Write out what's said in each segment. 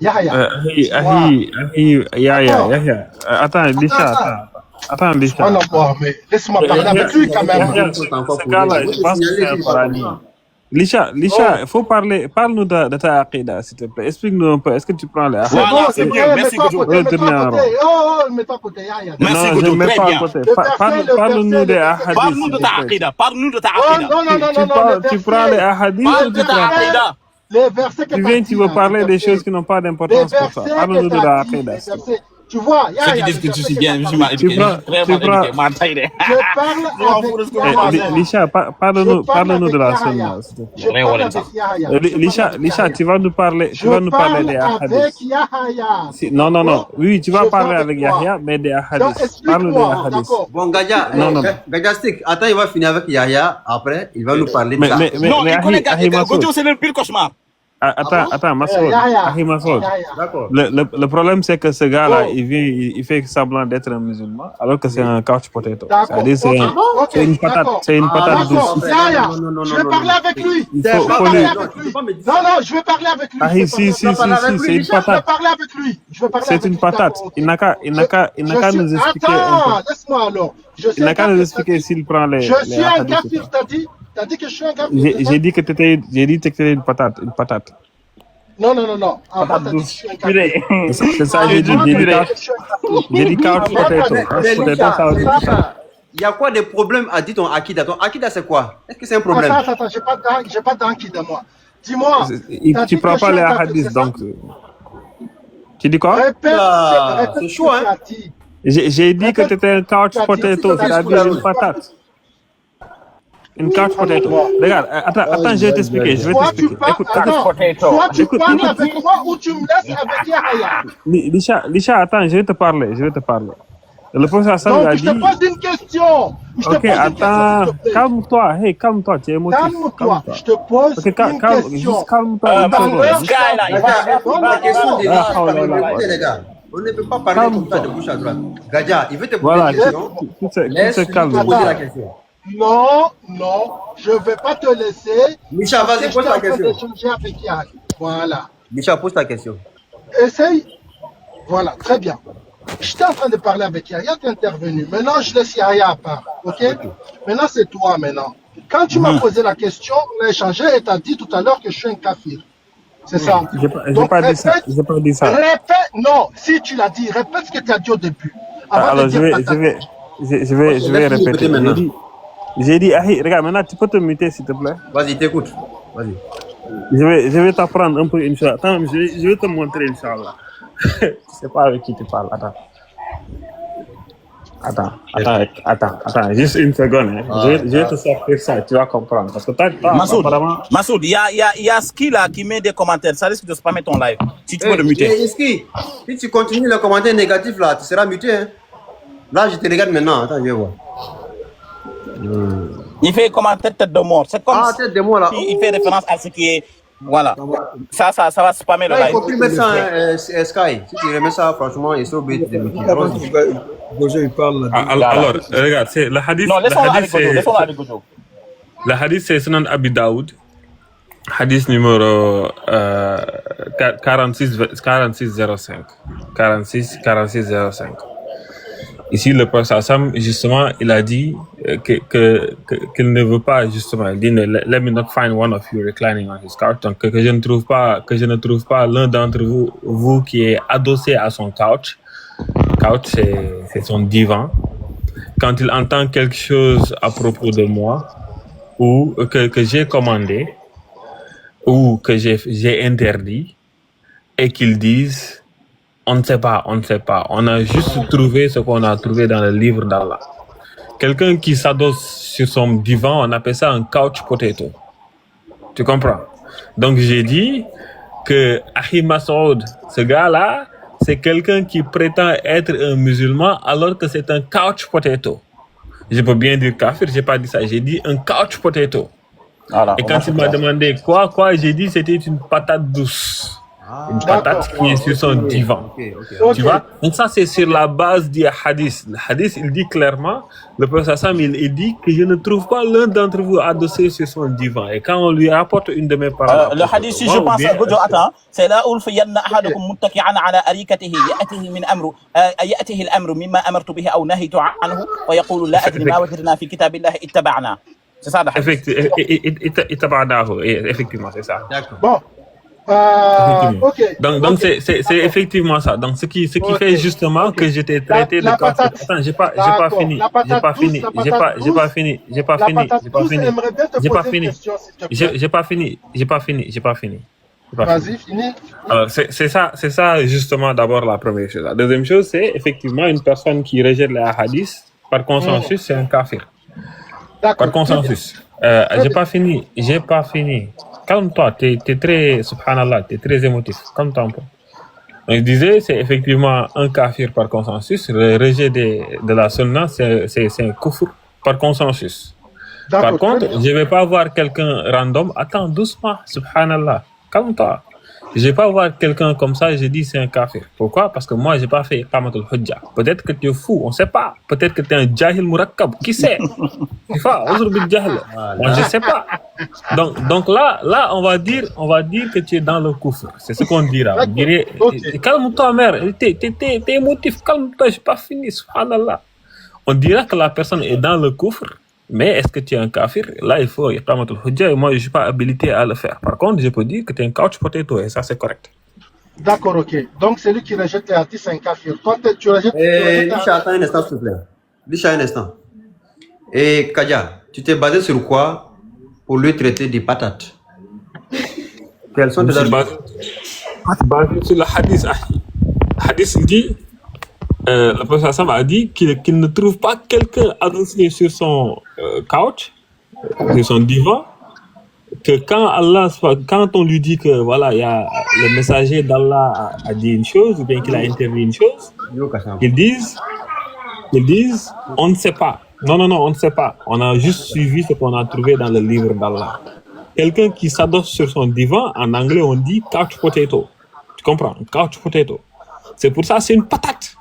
Yahya. Yahya. Attends, Lisha. Non, bon, mais laisse-moi parler avec lui quand même. Ce gars-là, je pense que c'est un parani. Lisha, il faut parler. Parle-nous de ta aqida, s'il te plaît. Explique-nous un peu. Est-ce que tu prends les hadiths? Voilà, c'est mieux. Merci, Gojo. Mets-toi à côté. Mets-toi à côté, Yahya. Merci, Gojo. Je ne mets pas à côté. Parle-nous des hadiths. Parle-nous de ta aqida. Parle-nous de ta aqida. Non. Tu prends les hadiths ou tu prends les versets que tu viens, tu veux parler des choses qui n'ont pas d'importance pour ça. Parle-nous de la aqida. Tu vois, ceux qui disent que tu suis bien, je suis mal éduqué. Je parle Lisha, parle-nous de la sunna. Lisha, tu vas nous parler des hadiths. Non. Oui, tu vas parler avec Yahya, mais des hadiths. Parle des hadiths. Bon, Gadja Stick, attends, il va finir avec Yahya. Après, il va nous parler de ça. Non, il connaît Gojo, c'est le pire cauchemar. Attends, Massoud. Le problème, c'est que ce gars-là, il fait semblant d'être un musulman, alors que c'est un couch potato. C'est-à-dire, c'est une patate douce. Je vais parler avec lui. Non, je vais parler avec lui. Si, c'est une patate. C'est une patate. Il n'a qu'à nous expliquer. Attends, laisse-moi alors. Il n'a qu'à nous expliquer s'il prend les. Je suis un kafir, t'as dit que je suis un kafir. J'ai dit que t'étais une patate. Non. En fait, t'as dit que je suis un kafir. C'est ça, j'ai dit couch potato. Il y a quoi des problèmes à dire ton akida? Ton akida, c'est quoi? Est-ce que c'est un problème? Attends, j'ai pas d'akida, moi. Dis-moi. Tu prends pas les hadiths, donc. Tu dis quoi? Répète c'est chaud, hein? J'ai dit que tu étais un couch potato, c'est-à-dire une patate. Une couch potato. Regarde, attends, je vais t'expliquer. Écoute, soit tu parles avec moi ou tu me laisses avec Yahya. Lisha, attends, je vais te parler. Le professeur Hassan a dit... je te pose une question. Ok, attends, calme-toi, tu es émotif. Calme-toi, je te pose une question. Calme-toi. Les gars, on ne peut pas parler comme ça de bouche à droite. Gadja, il veut te poser une question. Laisse-moi la question. Non, je ne vais pas te laisser. Micha, vas-y, pose ta question. Voilà. Micha, pose ta question. Essaye. Voilà, très bien. J'étais en train de parler avec Yahya, tu es intervenu. Maintenant, je laisse Yahya à part. OK? Maintenant, c'est toi, maintenant. Quand tu m'as posé la question, on a échangé et tu as dit tout à l'heure que je suis un kafir. C'est ça. J'ai pas dit ça. Répète. Non, si tu l'as dit, répète ce que tu as dit au début. Alors, je vais répéter. J'ai dit, regarde, maintenant, tu peux te muter, s'il te plaît? Vas-y, t'écoute. Vas-y. Je vais t'apprendre un peu, Inch'Allah. Attends, je vais te montrer, Inch'Allah. Je sais pas avec qui tu parles. Attends, juste une seconde. Je vais te sortir ça, tu vas comprendre. Parce que Massoud, il y a Ski là qui met des commentaires. Ça risque de spammer ton live. Si tu peux le muter. Ski, si tu continues les commentaires négatifs là, tu seras muté. Hein? Là, je te regarde maintenant. Attends, je vais voir. Il fait commentaire tête de mort. C'est comme tête de mort là. Il fait référence à ce qui est. Voilà. Ça va spammer le live. Il faut plus mettre ça Sky. Si tu remets ça, franchement, il sera obligé de muter. Gojo, il parle. Alors, regarde, c'est le hadith. Non, laissons-le avec Gojo. Le hadith, c'est Sunan Abi Daoud. Hadith numéro 4605. Ici, le prophète Hassan, justement, il a dit qu'il ne veut pas, justement, il dit, let me not find one of you reclining on his couch. Donc, que je ne trouve pas l'un d'entre vous qui est adossé à son couch. Couch, c'est son divan. Quand il entend quelque chose à propos de moi, ou que j'ai commandé, ou que j'ai interdit, et qu'ils disent, on ne sait pas. On a juste trouvé ce qu'on a trouvé dans le livre d'Allah. Quelqu'un qui s'adosse sur son divan, on appelle ça un couch potato. Tu comprends? Donc j'ai dit que Ahi Masoud, ce gars-là, c'est quelqu'un qui prétend être un musulman alors que c'est un couch potato. Je peux bien dire kafir, j'ai pas dit ça, j'ai dit un couch potato. Voilà, et quand il m'a demandé quoi, j'ai dit c'était une patate douce. Une patate qui est sur son divan. Ok. Tu vois? Donc ça, c'est sur la base du hadith. Le hadith, il dit clairement, le prophète Sam, il dit que je ne trouve pas l'un d'entre vous adossé sur son divan. Et quand on lui rapporte une de mes paroles... Le hadith, si je pense, attends, c'est là où ulfiyanna ahadukum muttaki'an ala arikatihi ya'tihi al-amru mimma amartu bihi aw nahitu anhu wa yaqulu la adri ma wajadna fi kitabillahi ittaba'na. C'est ça le hadith. Effectivement, c'est ça. D'accord. Bon. Ok. Donc c'est effectivement ça. Donc ce qui fait justement que j'étais traité de patate. Attends, j'ai pas fini. Vas-y, fini. Alors c'est ça justement d'abord la première chose. La deuxième chose, c'est effectivement une personne qui rejette les hadiths par consensus, c'est un kafir. Par consensus. J'ai pas fini. Calme-toi, t'es très, subhanallah, t'es très émotif. Calme-toi un peu. Donc, je disais, c'est effectivement un kafir par consensus. Le rejet de la sunna, c'est un kufr par consensus. Par contre, je vais pas voir quelqu'un random. Attends, doucement, subhanallah. Calme-toi. Je vais pas voir quelqu'un comme ça et je dis c'est un kafir. Pourquoi? Parce que moi, j'ai pas fait iqamatul hujja. Peut-être que tu es fou, on sait pas. Peut-être que tu es un jahil murakkab. Qui sait? Tu vois, moi, je sais pas. Donc là, on va dire que tu es dans le kufr. C'est ce qu'on dira. On dirait, calme-toi, mère. T'es émotif. Calme-toi, j'ai pas fini. Subhanallah. On dira que la personne est dans le kufr. Mais est-ce que tu es un kafir? Là, il faut iqamatul hujja et moi, je suis pas habilité à le faire. Par contre, je peux dire que tu es un couch potato et ça, c'est correct. D'accord, ok. Donc, celui qui rejette les hadiths, c'est un kafir. Toi, tu rejettes... Lisha, attends un instant, s'il te plaît. Lisha, un instant. Et Kadia, tu t'es basé sur quoi pour lui traiter des patates? Quels sont tes arguments? Basé sur le hadith. Hadith dit... le prophète Sam a dit qu'il ne trouve pas quelqu'un adossé sur son couch, sur son divan, que quand on lui dit que voilà, il y a le messager d'Allah a dit une chose ou bien qu'il a interdit une chose, ils disent on ne sait pas. Non, on ne sait pas. On a juste suivi ce qu'on a trouvé dans le livre d'Allah. Quelqu'un qui s'adosse sur son divan, en anglais on dit couch potato. Tu comprends? Couch potato. C'est pour ça c'est une patate.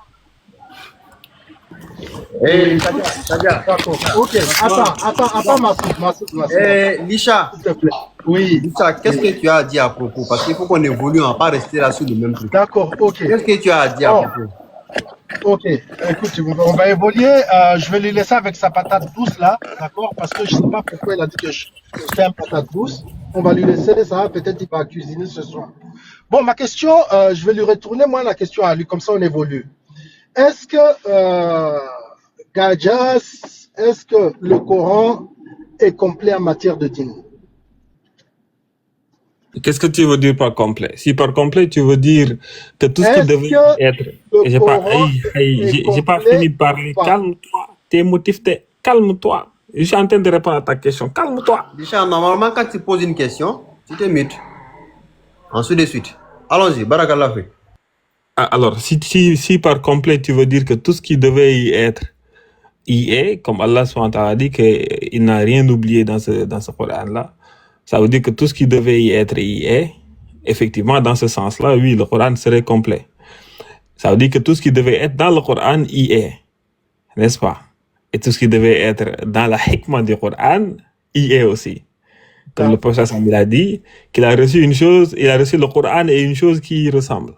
Kadia. Ok, attends, Massoud. Lisha, s'il te plaît. Oui. Lisha, qu'est-ce que tu as à dire à propos? Parce qu'il faut qu'on évolue, on ne va pas rester là sur le même truc. D'accord, ok. Qu'est-ce que tu as à dire à propos? Ok, écoute, on va évoluer. Je vais lui laisser avec sa patate douce là, d'accord? Parce que je ne sais pas pourquoi il a dit que je fais une patate douce. On va lui laisser ça, peut-être il va cuisiner ce soir. Bon, ma question, je vais lui retourner moi la question à lui, comme ça on évolue. Est-ce que, Gadjas, est-ce que le Coran est complet en matière de dîner? Qu'est-ce que tu veux dire par complet? Si par complet, tu veux dire que tout ce qui devait être... J'ai pas fini de parler. Calme-toi. T'es émotif, calme-toi. Je suis en train de répondre à ta question. Calme-toi. Lisha, normalement, quand tu poses une question, tu te mutes. Ensuite de suite. Allons-y, barakallah. Alors, si par complet, tu veux dire que tout ce qui devait y être, y est, comme Allah a dit qu'il n'a rien oublié dans ce Coran-là, ça veut dire que tout ce qui devait y être, y est. Effectivement, dans ce sens-là, oui, le Coran serait complet. Ça veut dire que tout ce qui devait être dans le Coran, y est. N'est-ce pas? Et tout ce qui devait être dans la hikmah du Coran, y est aussi. Comme le prophète Samuel a dit, qu'il a reçu une chose, il a reçu le Coran et une chose qui y ressemble.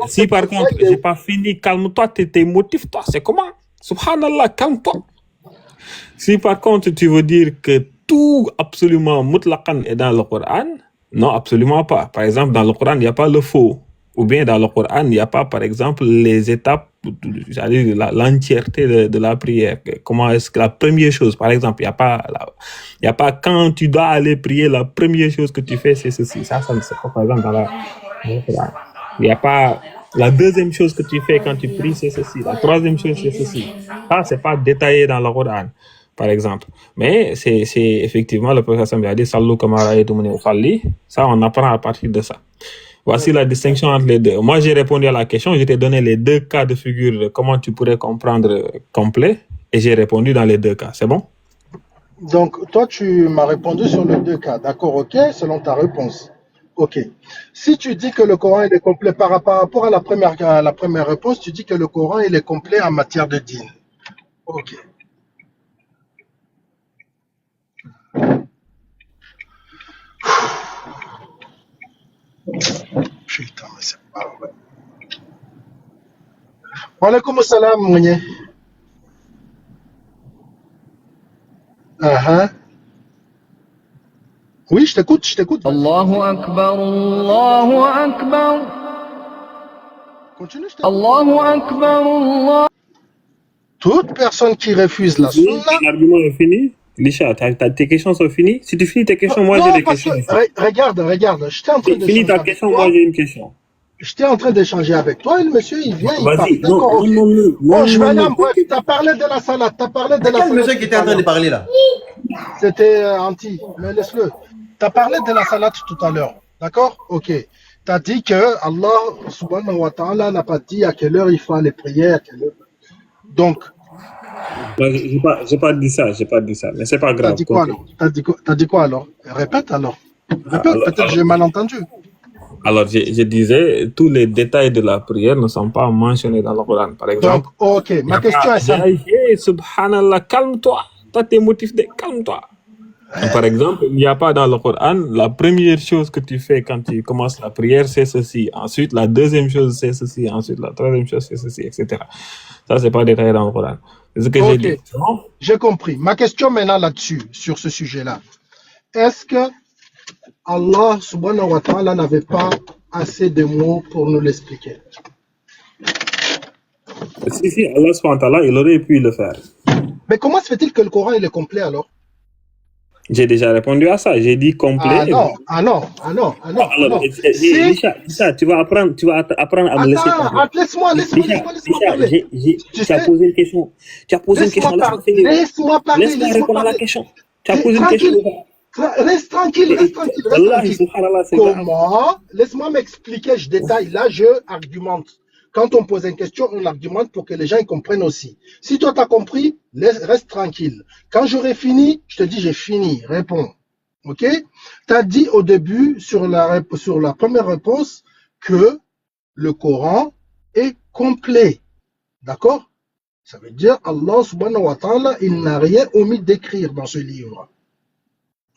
Si par contre, j'ai pas fini, calme-toi, t'es émotif, toi, c'est comment? Subhanallah, calme-toi. Si par contre, tu veux dire que tout absolument mutlaqan est dans le Coran, non, absolument pas. Par exemple, dans le Coran, il n'y a pas le faux. Ou bien dans le Coran, il n'y a pas, par exemple, les étapes, c'est-à-dire l'entièreté de la prière. Comment est-ce que la première chose, par exemple, il n'y a pas quand tu dois aller prier, la première chose que tu fais, c'est ceci. Ça ne se pas, par exemple, dans le Coran. Il n'y a pas la deuxième chose que tu fais quand tu pries, c'est ceci. La troisième chose, c'est ceci. Ça, c'est pas détaillé dans le Coran, par exemple. Mais c'est effectivement, le prophète a dit, Sallu kama ra'aytumuni usalli. Ça, on apprend à partir de ça. Voici la distinction entre les deux. Moi, j'ai répondu à la question, je t'ai donné les deux cas de figure de comment tu pourrais comprendre complet, et j'ai répondu dans les deux cas. C'est bon? Donc, toi, tu m'as répondu sur les deux cas. D'accord, ok, selon ta réponse. Ok. Si tu dis que le Coran il est complet par rapport à la première réponse, tu dis que le Coran il est complet en matière de dîn. Ok. Putain, mais c'est pas vrai. Wa alaykoum salam, Mounier. Oui, je t'écoute, vas-y. الله أكبر الله أكبر Continue, je t'écoute. الله أكبر الله. Toute personne qui refuse la Fini, sunna. ton argument est fini. Lisha, tes questions sont finies. Si tu finis tes questions, moi j'ai des parce que, questions aussi. regarde, j'étais en train Finis ta d'échanger avec question, toi. moi j'ai une question. J'étais en train d'échanger avec toi et le monsieur, il vient, il parle. Vas-y, D'accord, ok. Bon, je vais aller en bref. T'as parlé de la salade, C'est quel monsieur qui était en train de parler là? C'était Anti, mais laisse-le. T'as parlé de la salade tout à l'heure, d'accord? Ok. T'as dit que Allah, subhanahu wa ta'ala, n'a pas dit à quelle heure il faut les prières, à quelle heure. Donc, J'ai pas dit ça, mais c'est pas t'as grave. dit quoi alors? T'as dit quoi alors? Répète alors. Répète, peut-être que j'ai mal entendu. Alors, je disais, tous les détails de la prière ne sont pas mentionnés dans le Coran. Par exemple, Donc, ok, ma question est simple. Hey, subhanallah, calme-toi. Toi, tes motifs de calme-toi. Donc, par exemple, il n'y a pas dans le Coran, la première chose que tu fais quand tu commences la prière, c'est ceci. Ensuite, la deuxième chose, c'est ceci. Ensuite, la troisième chose, c'est ceci, etc. Ça, c'est pas détaillé dans le Coran. C'est ce que j'ai dit. Ok, j'ai compris. Ma question maintenant là-dessus, sur ce sujet-là. Est-ce que Allah subhanahu wa ta'ala n'avait pas assez de mots pour nous l'expliquer? Si, Allah subhanahu wa ta'ala, il aurait pu le faire. Mais comment se fait-il que le Coran il est complet alors? J'ai déjà répondu à ça. J'ai dit complet. Ah non. Alors, Lisha, tu vas apprendre à me laisser parler. Attends, laisse-moi parler. Tu as posé une question. Laisse-moi parler. Laisse-moi répondre à la question. Tu as posé une question. Reste tranquille. Comment? Laisse-moi m'expliquer, je détaille. Là, je argumente. Quand on pose une question, on argumente pour que les gens ils comprennent aussi. Si toi, tu as compris, reste tranquille. Quand j'aurai fini, je te dis, j'ai fini. Réponds. OK? Tu as dit au début, sur la première réponse, que le Coran est complet. D'accord? Ça veut dire, Allah subhanahu wa ta'ala, il n'a rien omis d'écrire dans ce livre.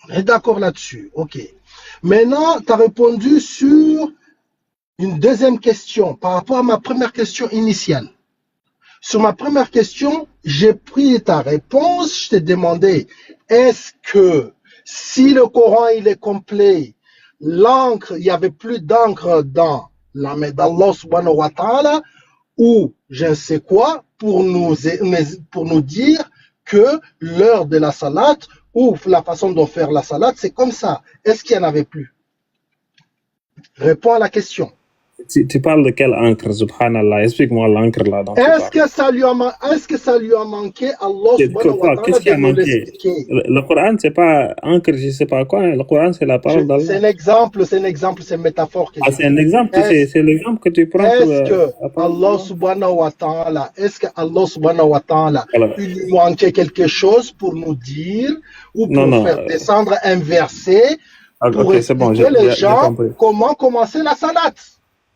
On est d'accord là-dessus. OK. Maintenant, tu as répondu sur une deuxième question par rapport à ma première question initiale. Sur ma première question, j'ai pris ta réponse. Je t'ai demandé, est-ce que si le Coran il est complet, l'encre, il n'y avait plus d'encre dans la main d'Allah subhanahu wa ta'ala, ou je ne sais quoi, pour nous dire que l'heure de la salade ou la façon de faire la salade, c'est comme ça. Est-ce qu'il n'y en avait plus? Réponds à la question. Tu parles de quelle encre, subhanallah? Explique-moi l'encre là. Est-ce que ça lui a manqué Allah subhanahu wa ta'ala? Qu'est-ce qui a manqué? Le Coran, c'est pas encre, je sais pas quoi. Le Coran, c'est la parole d'Allah. C'est un exemple, c'est une métaphore. C'est un exemple, c'est l'exemple que tu prends. Est-ce que Allah subhanahu wa ta'ala, il lui manquait quelque chose pour nous dire, ou pour faire descendre un verset, pour expliquer les gens comment commencer la salade?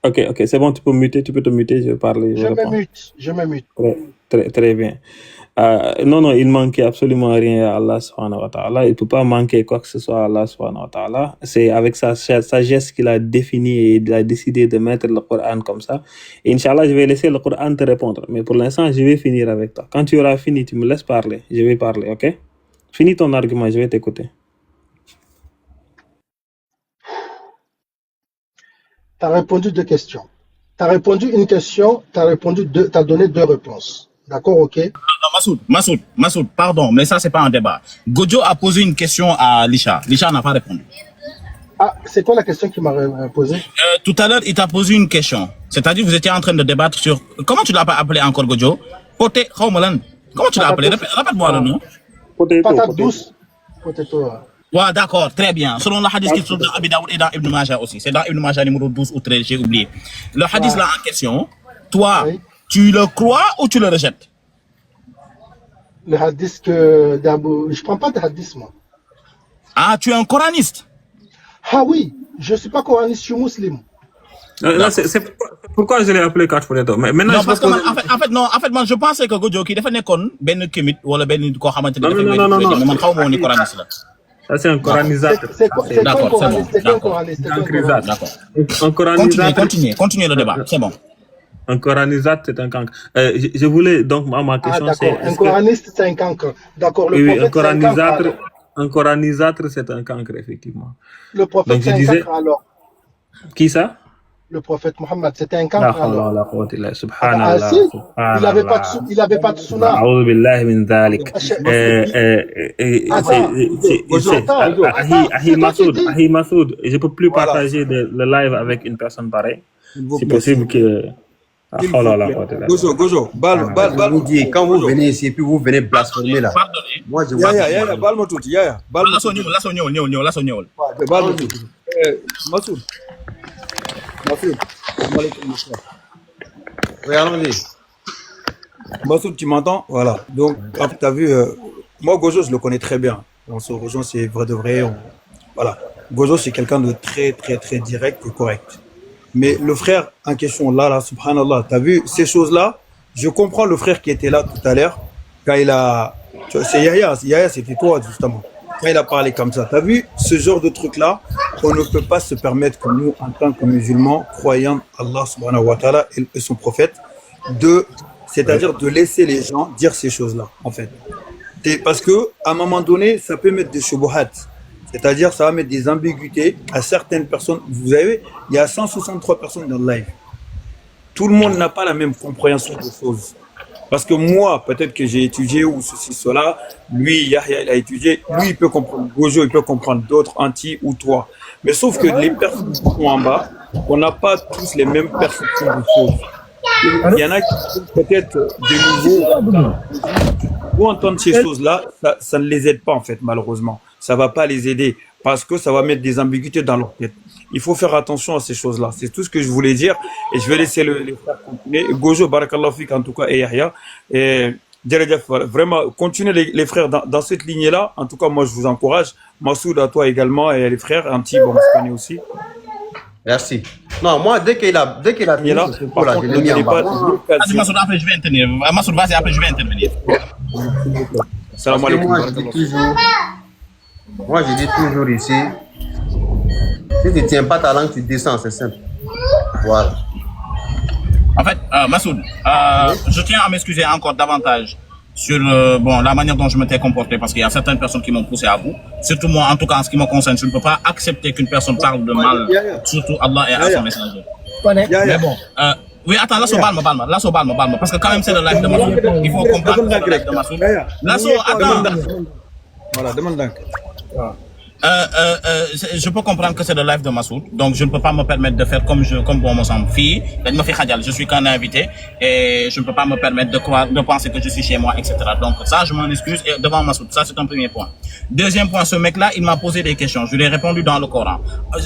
Ok, c'est bon, tu peux te muter, je vais parler. Je me mute. Très bien. Non, il manquait absolument rien à Allah subhanahu wa ta'ala. Il ne peut pas manquer quoi que ce soit à Allah subhanahu wa ta'ala. C'est avec sa sagesse qu'il a défini et il a décidé de mettre le Coran comme ça. Et Inch'Allah, je vais laisser le Coran te répondre. Mais pour l'instant, je vais finir avec toi. Quand tu auras fini, tu me laisses parler. Je vais parler, ok? Finis ton argument, je vais t'écouter. Tu as répondu deux questions. Tu as répondu une question, tu as donné deux réponses. D'accord, ok? Massoud, pardon, mais ça, c'est pas un débat. Gojo a posé une question à Lisha. Lisha n'a pas répondu. Ah, c'est quoi la question qu'il m'a posée? Tout à l'heure, il t'a posé une question. C'est-à-dire, vous étiez en train de débattre sur... Comment tu l'as appelé encore, Gojo? Poté, comment tu l'as appelé? Répète-moi le nom. Patate douce. Potato. Ouais, d'accord, très bien. Selon le hadith qui se trouve dans Abi Daoud et dans Ibn Majah aussi. C'est dans Ibn Majah numéro 12 ou 13, j'ai oublié. Le hadith là en question, toi, tu le crois ou tu le rejettes? Le hadith que... Je prends pas de hadith, moi. Ah, tu es un coraniste? Ah oui, je ne suis pas coraniste, je suis musulman. Non, c'est pourquoi je l'ai appelé catch potato. Mais maintenant, non je parce pense que en fait man je pensais que Gojo kii dafa nekkoon benn kémit wala benn koo xamante ne dafa non. mais man xaw ma woon ni coraniste la. Ça, c'est un coranisateur. C'est quoi un D'accord, c'est bon. coraniste? C'est quoi un coraniste? C'est un coraniste? D'accord. Un coranisateur. Continuez le débat, c'est bon. Un coranisateur, c'est un cancre. Je voulais donc ma question Ah c'est d'accord, un coraniste c'est un cancre. D'accord, le oui, prophète un coranisateur c'est un cancre effectivement. Le prophète Donc, c'est un cancre alors. Qui ça? Le prophète Mohammed, c'était un cancre alors. Subhanallah. Si, il avait pas de sunna. A'udhu billahi min dhalik. Ahi Massoud, je peux plus partager le live avec une personne pareille. C'est possible que Gojo, Vous dites, quand vous venez ici et puis vous venez blasphémer là. Pardonnez. Moi je vois. Yaya, baal-moi tout, Yaya. Lasso ñëwul. Baal-moi tout. Massoud. Oui, allons-y. Massoud, tu m'entends? Voilà. Donc, tu as vu, moi, Gojo, je le connais très bien. On se rejoint, c'est vrai de vrai. Voilà. Gojo, c'est quelqu'un de très, très, très direct et correct. Mais le frère en question, là, subhanallah, tu as vu ces choses-là? Je comprends le frère qui était là tout à l'heure, quand il a. C'est Yaya, c'était toi, justement. Quand il a parlé comme ça, tu as vu ce genre de truc-là? On ne peut pas se permettre, que nous, en tant que musulmans, croyant Allah subhanahu wa ta'ala et son prophète, c'est-à-dire de laisser les gens dire ces choses-là, en fait. Parce que à un moment donné, ça peut mettre des shubuhat, c'est-à-dire ça va mettre des ambiguïtés à certaines personnes. Vous savez, il y a 163 personnes dans le live. Tout le monde n'a pas la même compréhension des choses. Parce que moi, peut-être que j'ai étudié ou ceci, cela, lui, Yahya, il a étudié, lui, il peut comprendre, Gojo, il peut comprendre d'autres, Anti ou toi. Mais sauf que les personnes qui sont en bas, on n'a pas tous les mêmes perceptions des choses. Il y en a qui sont peut-être des nouveaux. Pour entendre ces choses-là, ça ne les aide pas, en fait, malheureusement. Ça ne va pas les aider parce que ça va mettre des ambiguïtés dans leur tête. Il faut faire attention à ces choses-là. C'est tout ce que je voulais dire. Et je vais laisser les frères continuer. Gojo, barakallahu fik, en tout cas, et Yahya. Et vraiment, continuez les frères dans cette lignée-là. En tout cas, moi, je vous encourage. Massoud, à toi également, et les frères. Anti, bon, on se connaît aussi. Merci. Non, moi, dès qu'il a fini, là, pour la, je l'ai mis en bas. Massoud, après je vais intervenir. Massoud, vas-y, après je vais intervenir. Salam alaikum. Moi, je dis toujours ici, si tu ne tiens pas ta langue, tu descends, c'est simple. Voilà. En fait, Massoud, je tiens à m'excuser encore davantage sur la manière dont je m'étais comporté, parce qu'il y a certaines personnes qui m'ont poussé à bout. Surtout moi, en tout cas, en ce qui me concerne, je ne peux pas accepter qu'une personne parle de mal, surtout Allah et à son messager. Mais bon, oui, attends, balme, parce que quand même c'est le live de Massoud. Il faut comprendre que c'est le live de Massoud. Lasso, attends. Voilà, demande donc. Je peux comprendre que c'est le live de Massoud, donc je ne peux pas me permettre de faire comme bon me semble. Je suis qu'un invité et je ne peux pas me permettre de penser que je suis chez moi, etc. Donc ça, je m'en excuse devant Massoud. Ça, c'est un premier point. Deuxième point, ce mec-là, il m'a posé des questions. Je lui ai répondu dans le Coran.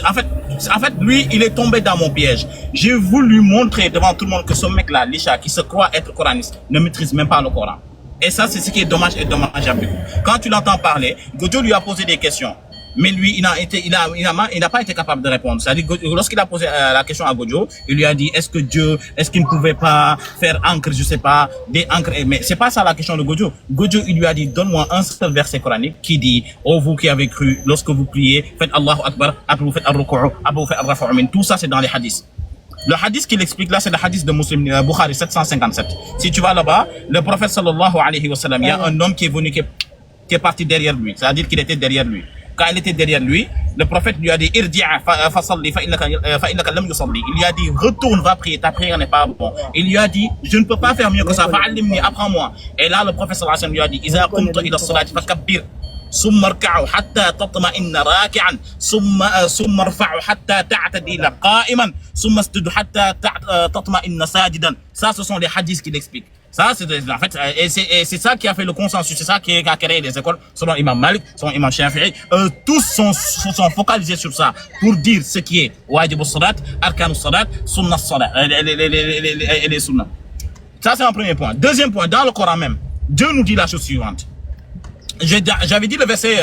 En fait, lui, il est tombé dans mon piège. J'ai voulu montrer devant tout le monde que ce mec-là, Lisha, qui se croit être coraniste, ne maîtrise même pas le Coran. Et ça, c'est ce qui est dommage et dommageable. Quand tu l'entends parler, Gojo lui a posé des questions. Mais lui, il n'a pas été capable de répondre. C'est-à-dire, lorsqu'il a posé la question à Gojo, il lui a dit, est-ce qu'il ne pouvait pas faire encre, je sais pas, des encres, mais c'est pas ça la question de Gojo. Gojo, il lui a dit, donne-moi un seul verset coranique qui dit, oh, vous qui avez cru, lorsque vous priez, faites Allahu Akbar, après vous faites Ar-Ruku'u, après vous faites Ar-Rafu'u. Tout ça, c'est dans les hadiths. Le hadith qu'il explique là, c'est le hadith de Muslim, Bukhari 757. Si tu vas là-bas, le prophète sallallahu alayhi wa sallam, il y a un homme qui est venu, qui est parti derrière lui. C'est-à-dire qu'il était derrière lui. Quand il était derrière lui, le prophète lui a dit, Irji'a fasalli fa innaka lam yusalli. Il lui a dit, retourne, va prier, ta prière n'est pas bon. Il lui a dit, je ne peux pas faire mieux que ça, fa'allimni, apprends-moi. Et là, le prophète sallallahu alayhi wa sallam lui a dit, Iza qumta ila salati fakabbir. ثم اركعوا حتى تطمئن راكعا ثم ارفعوا حتى تعتدل قائما ثم اسجدوا حتى تطمئن ساجدا. Ça, ce sont les hadiths qu'il explique. Ça, c'est en fait, et c'est ça qui a fait le consensus, c'est ça qui a créé les écoles, selon Imam Malik, selon Imam Shafi'i. Tous sont focalisés sur ça pour dire ce qui est wajib as-salat, arkan as-salat, sunnah as-salat, et les sunnah. Ça, c'est un premier point. Deuxième point, dans le Coran même, Dieu nous dit la chose suivante. j'avais dit le verset,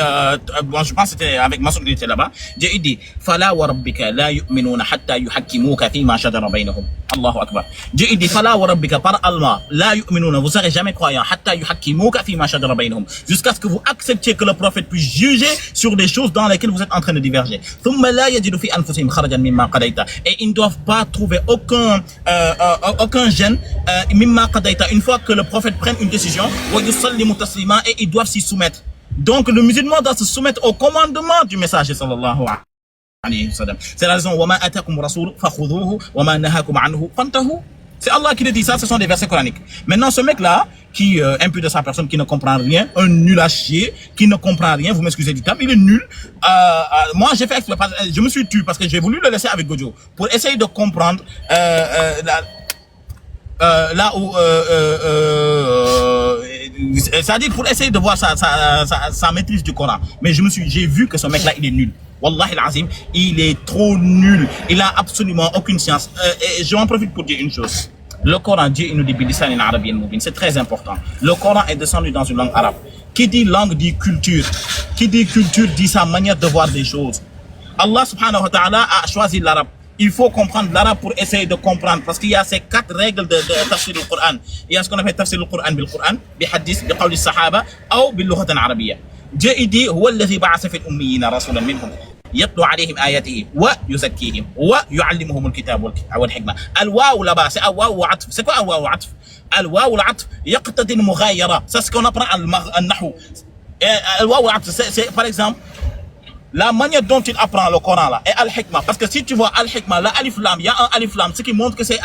bon, je pense que c'était avec Massoud qui était là-bas. J'ai dit, Fala wa rabbika la yu'minuna hatta yuhakkimuka fima shajara bainahum. Allahu Akbar. J'ai dit, Fala wa rabbika par Allah, la yu'minuna, vous serez jamais croyants, hatta yuhakkimuka fima shajara bainahum. Jusqu'à ce que vous acceptiez que le prophète puisse juger sur des choses dans lesquelles vous êtes en train de diverger. Thumma la yajidu fi anfusihim kharajan mimma qadayta. Et ils ne doivent pas trouver aucun gêne, mimma qadayta, une fois que le prophète prenne une décision, wa yusallimu taslima, et ils doivent s'y soumettre. Donc le musulman doit se soumettre au commandement du messager sallallahu alayhi wa sallam. C'est la raison, wa ma atakum rasoul fakhudhuhu wa ma nahakum anhu fantahu. C'est Allah qui le dit, ça ce sont des versets coraniques. Maintenant ce mec là qui impute de sa personne, qui ne comprend rien, un nul à chier, qui ne comprend rien, vous m'excusez du terme, il est nul. Moi j'ai fait exprès, je me suis tué parce que j'ai voulu le laisser avec Gojo pour essayer de comprendre là où c'est-à-dire pour essayer de voir sa maîtrise du Coran. Mais j'ai vu que ce mec là il est nul. Wallahi al-azim, il est trop nul. Il a absolument aucune science. Et je m'en profite pour dire une chose. Le Coran, Dieu il nous dit bilisan arabien mubin. C'est très important. Le Coran est descendu dans une langue arabe. Qui dit langue dit culture. Qui dit culture dit sa manière de voir des choses. Allah subhanahu wa ta'ala a choisi l'arabe. Il faut comprendre l'arabe pour essayer de comprendre, parce qu'il y a ces 4 règles de tafsir du Coran. Il y a ce qu'on appelle tafsir du Coran bil Coran, bi hadith, bi qawli sahaba, ou bil lughatan arabiyya. Dieu il dit, huwa alladhi ba'atha fil ummiyina rasulan minhum yatlu alayhim ayatihi wa yuzakkihim wa yu'allimuhum al-kitab wal hikma. Al-waw là-bas, c'est al-waw wa atf. C'est quoi al-waw wa atf? Al-waw wa atf yaqtadi al-mughayara. C'est ce qu'on apprend al-nahw. Al-waw wa atf, c'est par exemple la manière dont il apprend le Coran là est al-hikma. Parce que si tu vois al-hikma, la alif lam, il y a un alif lam, ce qui montre que c'est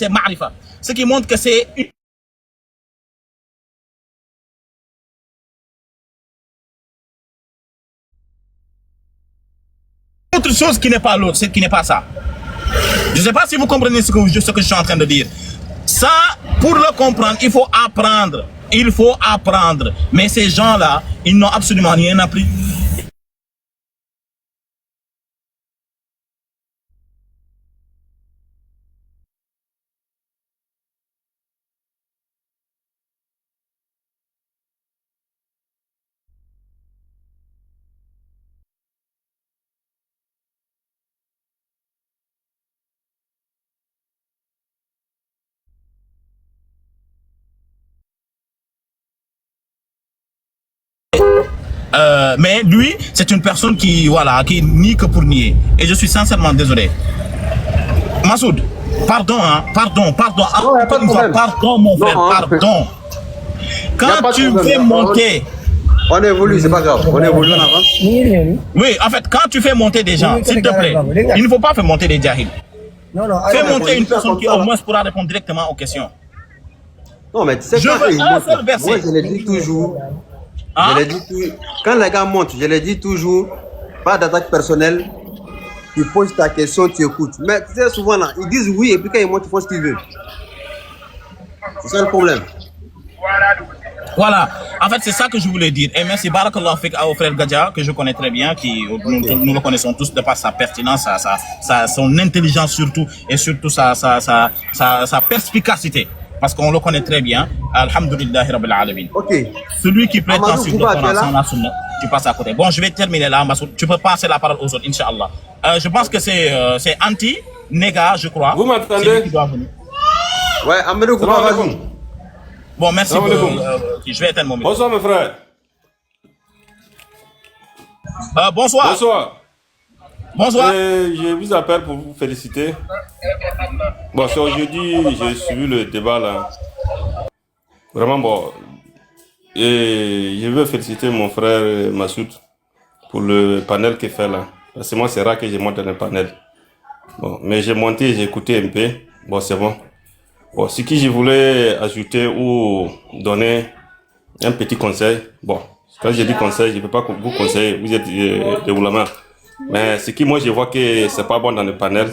ma'rifa. Ce qui montre que c'est une autre chose qui n'est pas l'autre, c'est qui n'est pas ça. Je ne sais pas si vous comprenez ce que je suis en train de dire. Ça, pour le comprendre, il faut apprendre. Il faut apprendre. Mais ces gens-là, ils n'ont absolument rien appris. Mais lui, c'est une personne qui, voilà, qui nie que pour nier. Et je suis sincèrement désolé. Massoud, pardon, hein, pardon. Encore une fois, pardon, mon frère, pardon. Quand tu fais monter... On évolue, c'est pas grave. On évolue, on avance. Oui, en fait, quand tu fais monter des gens, s'il te plaît, il ne faut pas faire monter des jahils. Fais monter une personne qui au moins pourra répondre directement aux questions. Non, mais tu sais, je veux un seul verset. Moi, je l'ai dit toujours. Hein? Quand les gars montent, je les dis toujours, pas d'attaque personnelle. Tu poses ta question, tu écoutes. Mais tu sais, souvent là, ils disent oui, et puis quand ils montent, ils font ce qu'ils veulent. C'est ça le problème. Voilà, en fait c'est ça que je voulais dire. Et merci Barakallah Fik au frère Gadja, que je connais très bien, qui nous le connaissons tous de par sa pertinence, son intelligence surtout, et surtout sa perspicacité. Parce qu'on le connaît très bien. Alhamdulillahi Rabbil Alamin. Ok. Celui qui prétend sur le Coran sans la sunna, tu passes à côté. Bon, je vais terminer là, Massoud. Tu peux passer la parole aux autres, Inch'Allah. Je pense que c'est Anti-Nega, je crois. Vous m'entendez? Ouais, Amadou Kouba, vas-y. Bon, merci. Je vais éteindre mon micro. Bonsoir, mes frères. Bonsoir. Bonsoir. Bonsoir. Je vous appelle pour vous féliciter. Bon, c'est aujourd'hui, j'ai suivi le débat là. Vraiment bon. Et je veux féliciter mon frère Massoud pour le panel qu'il fait là. Parce que moi, c'est rare que je monte dans le panel. Bon, mais j'ai monté, j'ai écouté un peu. Bon, c'est bon. Bon, ce que je voulais ajouter ou donner un petit conseil. Bon, quand je dis conseil, je ne peux pas vous conseiller. Vous êtes de Oulama. Mais ce qui, moi, je vois que c'est pas bon dans le panel.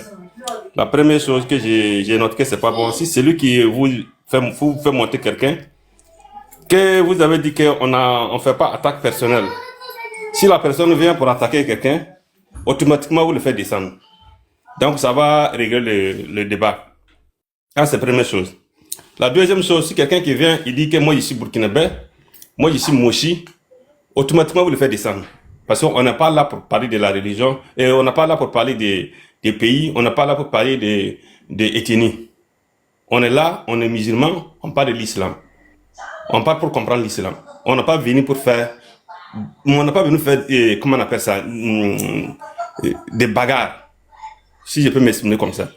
La première chose que j'ai noté que c'est pas bon, si c'est lui qui vous fait monter quelqu'un, que vous avez dit qu'on fait pas attaque personnelle. Si la personne vient pour attaquer quelqu'un, automatiquement vous le faites descendre. Donc ça va régler le débat. Ça c'est la première chose. La deuxième chose, si quelqu'un qui vient, il dit que moi je suis burkinabé, moi je suis mochi, automatiquement vous le faites descendre. Parce qu'on n'est pas là pour parler de la religion, et on n'est pas là pour parler des pays, on n'est pas là pour parler des ethnies. On est là, on est musulman, on parle de l'islam. On parle pour comprendre l'islam. On n'a pas venu pour faire, on n'a pas venu faire, comment on appelle ça, des bagarres. Si je peux m'exprimer comme ça.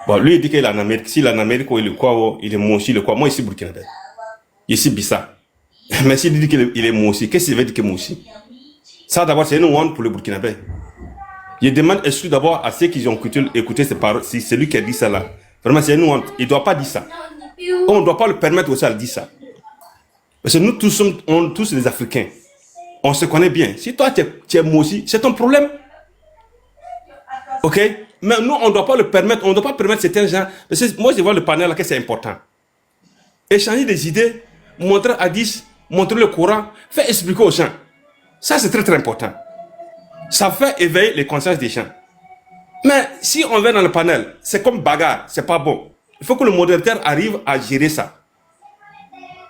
Bon, lui, il dit qu'il est en Amérique. S'il est en Amérique, il est quoi, il est Moussi, il est quoi. Moi, ici, Burkinabé. Ici, Bissa. Mais s'il dit qu'il est Moussi, qu'est-ce qu'il veut dire que Moussi? Ça, d'abord, c'est une honte pour le Burkinabé. Je demande excuse d'abord à ceux qui ont écouté ces paroles. Si c'est lui qui a dit ça là. Vraiment, c'est une honte. Il ne doit pas dire ça. On ne doit pas le permettre aussi de dire ça. Parce que nous tous sommes tous les Africains. On se connaît bien. Si toi, tu es Moussi, c'est ton problème. Ok? Mais nous, on ne doit pas le permettre. On ne doit pas permettre certains gens. Parce que moi, je vois le panel là que c'est important. Échanger des idées, montrer Hadith, montrer le Coran, faire expliquer aux gens. Ça, c'est très, très important. Ça fait éveiller les consciences des gens. Mais si on va dans le panel, c'est comme bagarre, c'est pas bon. Il faut que le modérateur arrive à gérer ça.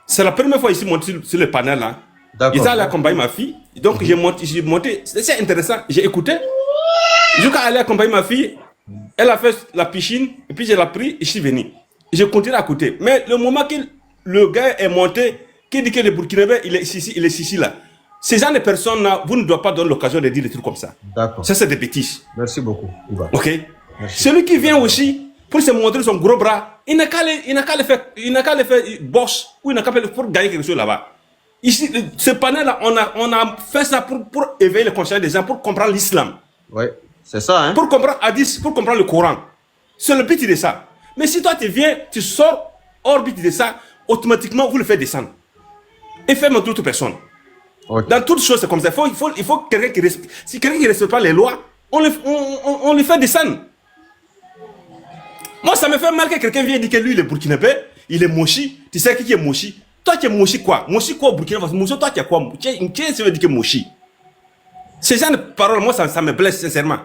C'est la première fois ici monté sur le panel là. Ils allaient accompagner ma fille. Donc j'ai monté. C'est intéressant. J'ai écouté. Jusqu'à aller accompagner ma fille. Elle a fait la piscine. Et puis je l'ai pris et je suis venu. J'ai continué à écouter. Mais le moment que le gars est monté, qui dit que le Burkinabé, il est ici là. Ces gens de personnes là, vous ne doivent pas donner l'occasion de dire des trucs comme ça. D'accord. Ça, c'est des bêtises. Merci beaucoup. Ok. Merci. Celui qui vient aussi pour se montrer son gros bras, il n'a qu'à le faire boss ou il n'a qu'à le faire pour gagner quelque chose là-bas. Ici, ce panel-là, on a fait ça pour éveiller les consciences des gens, pour comprendre l'islam. Oui, c'est ça, hein. Pour comprendre Hadith, pour comprendre le Coran. C'est le but de ça. Mais si toi tu viens, tu sors hors but de ça, automatiquement vous le faites descendre. Et faites dans d'autres personnes. Okay. Dans toutes choses, c'est comme ça. Il faut quelqu'un qui respecte. Si quelqu'un qui ne respecte pas les lois, on le fait descendre. Moi, ça me fait mal que quelqu'un vienne dire que lui, il est burkinabé, il est mochi. Tu sais qui est mochi? Toi, tu es mochi quoi? Mochi quoi au Burkina Faso? Mochi, toi, tu es quoi? Tu veux dire que mochi? Ces gens de paroles, moi, ça me blesse sincèrement.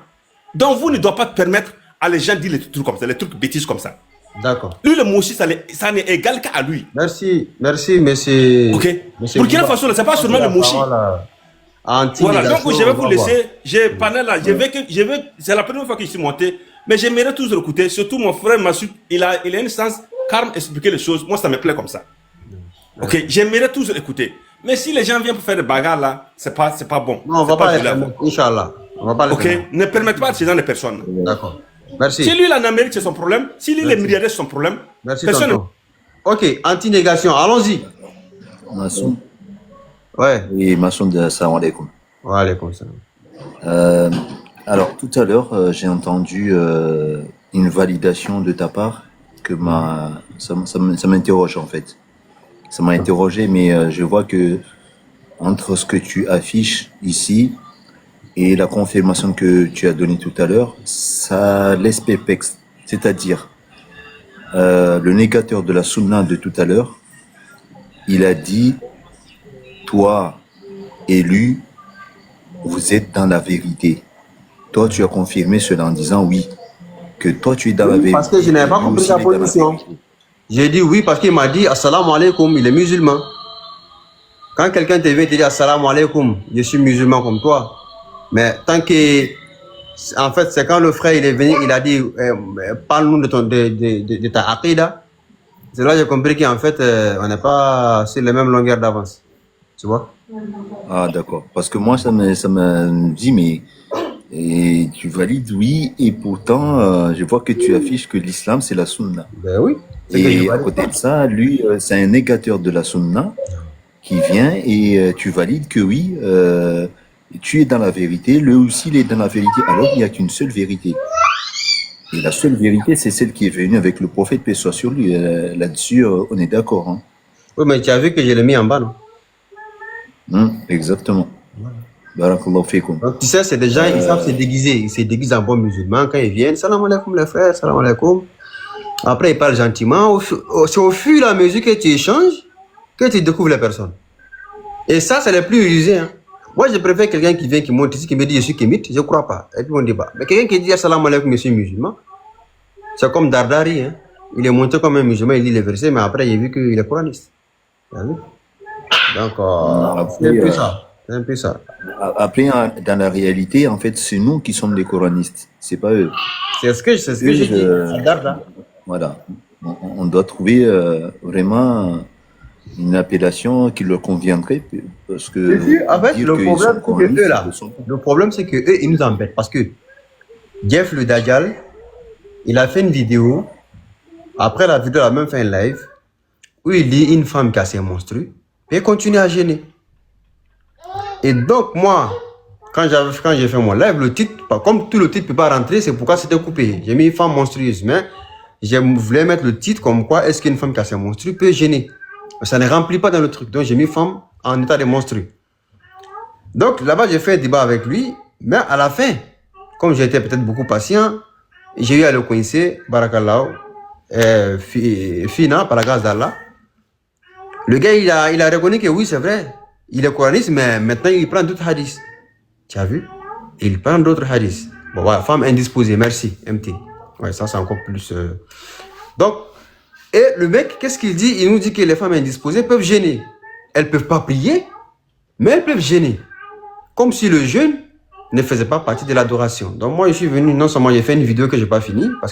Donc, vous ne doivez pas permettre à les gens de dire les trucs comme ça, les trucs bêtises comme ça. D'accord. Lui, le mochi, ça n'est égal qu'à lui. Merci, monsieur. Ok. Burkina Faso, c'est pas seulement le mochi. Voilà, donc je vais vous laisser. J'ai panel là. C'est la première fois que je suis monté. Mais j'aimerais tous écouter. Surtout mon frère Massoud, il a une sens calme expliquer les choses. Moi, ça me plaît comme ça. Ok, j'aimerais tous écouter. Mais si les gens viennent pour faire des bagarres là, c'est pas bon. Non, on va pas les faire. Inch'Allah. On va pas les faire. Ok, ne permettez pas à ces gens de personnes. D'accord. Merci. Si lui, il est en Amérique, c'est son problème. Si lui, il est milliardaire, c'est son problème. Merci, personne. Ok, anti-négation, allons-y. Massoud. Ouais. Oui, Massoud, salam alaikum. Wa alaikum salam. Alors, tout à l'heure, j'ai entendu une validation de ta part que ça m'interroge en fait. Ça m'a interrogé, mais je vois que entre ce que tu affiches ici et la confirmation que tu as donnée tout à l'heure, ça laisse perplexe. C'est-à-dire, le négateur de la sunna de tout à l'heure, il a dit, toi, élu, vous êtes dans la vérité. Toi, tu as confirmé cela en disant oui, que toi, tu es dans la vérité. Parce que je n'avais pas compris sa position. J'ai dit oui parce qu'il m'a dit assalamu alaikum, il est musulman. Quand quelqu'un te vient et te dit assalamu alaikum, je suis musulman comme toi. Mais tant que, en fait, c'est quand le frère il est venu, il a dit parle-nous de ta aqida. C'est là que j'ai compris qu'en fait, on n'est pas sur les mêmes longueurs d'avance. Tu vois? Ah, d'accord. Parce que moi, ça me dit, mais et tu valides oui, et pourtant, je vois que tu affiches que l'islam, c'est la sunna. Ben oui. Et à côté de ça, lui, c'est un négateur de la sunna qui vient et tu valides que oui, tu es dans la vérité, lui aussi il est dans la vérité, alors il n'y a qu'une seule vérité. Et la seule vérité, c'est celle qui est venue avec le prophète, paix soit sur lui. Là-dessus, on est d'accord. Hein. Oui, mais tu as vu que je l'ai mis en bas, non? Exactement. Barakallahu fikum. Donc, tu sais, c'est des gens, ils savent se déguiser. Ils se déguisent en bons musulmans. Quand ils viennent, salam alaikum les frères, salam alaikum. Après, ils parlent gentiment. C'est au fur et à mesure que tu échanges que tu découvres les personnes. Et ça, c'est le plus usé. Hein. Moi, je préfère quelqu'un qui vient, qui monte ici, qui me dit je suis kémite, je ne crois pas. Et puis on débat. Mais quelqu'un qui dit assalamu alaikum, je suis musulman, c'est comme Dardari. Hein. Il est monté comme un musulman, il lit les versets, mais après, il a vu qu'il est coraniste. Donc, c'est plus ça. C'est un peu ça. Après, dans la réalité, en fait, c'est nous qui sommes les coranistes. C'est pas eux. C'est ce que Eux, j'ai dit. Darda. voilà. On doit trouver vraiment une appellation qui leur conviendrait, parce que Et puis, en fait, dire le qu'ils problème, sont c'est que coranistes, eux, là, ils le sont pas. le problème, c'est que eux, ils nous embêtent parce que Jeff le Dajjal, il a fait une vidéo. Après la vidéo, il a même fait un live où il dit une femme qui a ses monstrues, et il continue à gêner. Et donc, moi, quand j'ai fait mon live, le titre, comme tout le titre ne peut pas rentrer, c'est pourquoi c'était coupé. J'ai mis femme monstrueuse, mais je voulais mettre le titre comme quoi est-ce qu'une femme qui a ses monstrues peut gêner. Mais ça ne remplit pas dans le truc. Donc, j'ai mis femme en état de monstrueux. Donc, là-bas, j'ai fait un débat avec lui, mais à la fin, comme j'étais peut-être beaucoup patient, j'ai eu à le coincer, Barakallahu, Fina, par la grâce d'Allah. Le gars, il a reconnu que oui, c'est vrai, il est coraniste, mais maintenant, il prend d'autres hadiths. Tu as vu? Il prend d'autres hadiths. Bon, voilà, femme indisposée, merci, MT. Ouais, ça, c'est encore plus... Donc, et le mec, qu'est-ce qu'il dit? Il nous dit que les femmes indisposées peuvent gêner. Elles ne peuvent pas prier, mais elles peuvent gêner. Comme si le jeûne ne faisait pas partie de l'adoration. Donc, moi, je suis venu, non seulement j'ai fait une vidéo que je n'ai pas finie, parce